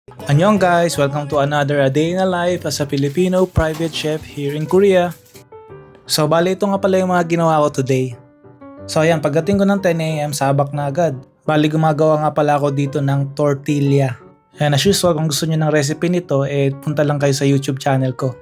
Annyeong guys! Welcome to another A Day in a Life as a Filipino private chef here in Korea. So bali ito nga pala yung mga ginawa ko today. So ayan, pagdating ko ng 10 AM, sabak na agad. Bali gumagawa nga pala ako dito ng tortilla. And as usual, kung gusto nyo ng recipe nito, punta lang kayo sa YouTube channel ko.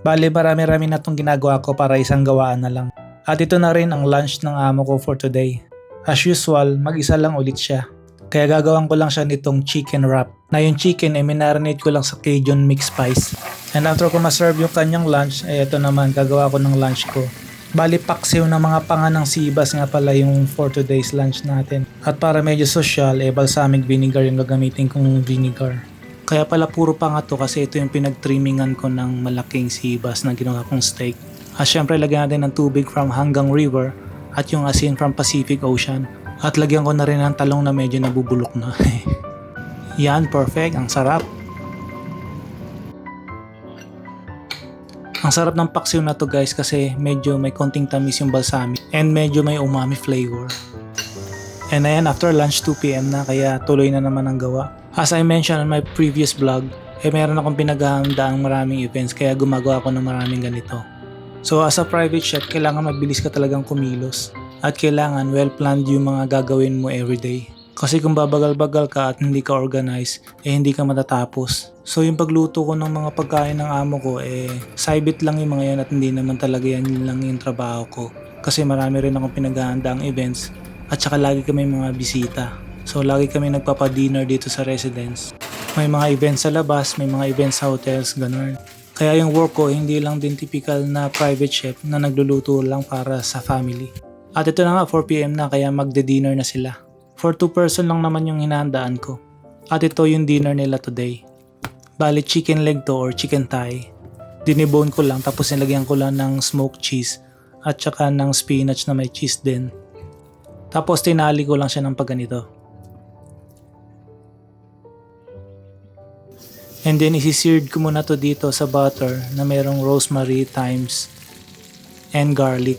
Bali marami-rami na itong ginagawa ko para isang gawaan na lang. At ito na rin ang lunch ng amo ko for today. As usual, mag-isa lang ulit siya. Kaya gagawin ko lang siya nitong chicken wrap. Na yung chicken minarinate ko lang sa Cajun mixed spice. And after ko ma-serve yung kanyang lunch, ito naman gagawa ko ng lunch ko. Bali paksiw ng mga panganang sibas nga pala yung for today's lunch natin. At para medyo social, balsamic vinegar yung gagamitin kong vinegar. Kaya pala puro panga to kasi ito yung pinag-trimmingan ko ng malaking sibas na ginawa kong steak. At syempre lagyan natin ng tubig from Hanggang River at yung asin from Pacific Ocean. At lagyan ko na rin ng talong na medyo nabubulok na. Yan, perfect. Ang sarap. Ang sarap ng paksiw na to guys kasi medyo may konting tamis yung balsamic and medyo may umami flavor. And ayan, after lunch 2 PM na kaya tuloy na naman ang gawa. As I mentioned on my previous vlog, meron akong pinaghahandaang maraming events kaya gumagawa ako ng maraming ganito. So as a private chef, kailangan mabilis ka talagang kumilos. At kailangan well-planned yung mga gagawin mo everyday. Kasi kung babagal-bagal ka at hindi ka organize, hindi ka matatapos. So yung pagluto ko ng mga pagkain ng amo ko, saibit lang yung mga yan at hindi naman talaga yan lang yung trabaho ko. Kasi marami rin akong pinaghahandaang events at saka lagi kami mga bisita. So lagi kami nagpapa-dinner dito sa residence. May mga events sa labas, may mga events sa hotels, ganun. Kaya yung work ko hindi lang din typical na private chef na nagluluto lang para sa family. At ito na nga 4 PM na kaya magde-dinner na sila. For 2 person lang naman yung hinahandaan ko. At ito yung dinner nila today. Bali chicken leg to or chicken thigh. Dinibone ko lang tapos nilagyan ko lang ng smoked cheese at saka ng spinach na may cheese din. Tapos tinali ko lang siya ng pagganito. And then isi-seared ko muna to dito sa butter na merong rosemary, thymes, and garlic.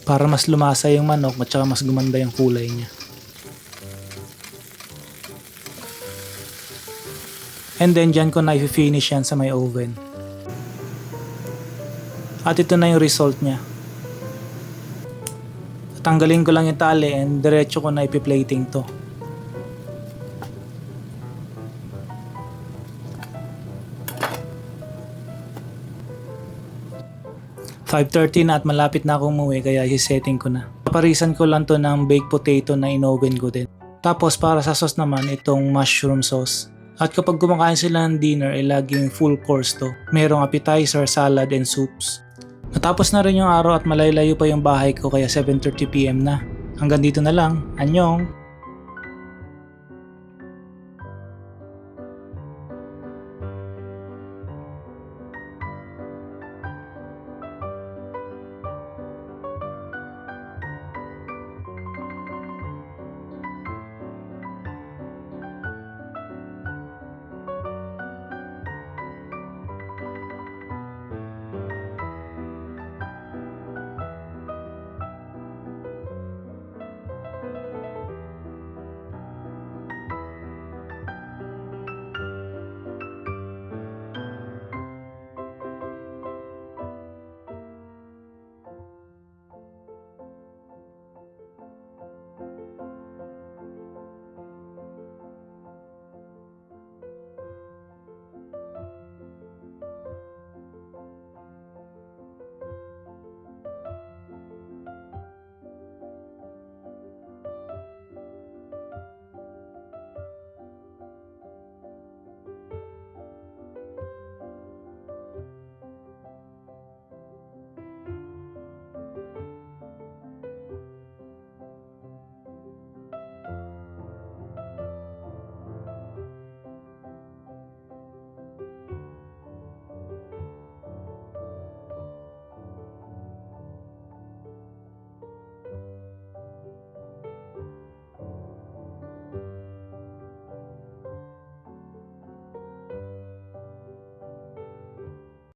Para mas lumasa yung manok at saka mas gumanda yung kulay niya. And then dyan ko na i-finish yan sa may oven. At ito na yung result niya. Tanggalin ko lang yung tali and diretso ko na ipi-plating to. (5:30) na at malapit na akong umuwi kaya i-setting ko na. Paparisan ko lang to ng baked potato na in-oven ko din. Tapos para sa sauce naman itong mushroom sauce. At kapag kumakain sila ng dinner laging full course to. Merong appetizer, salad and soups. Natapos na rin yung araw at malaylayo pa yung bahay ko kaya 7:30 PM na. Hanggang dito na lang. Annyeong!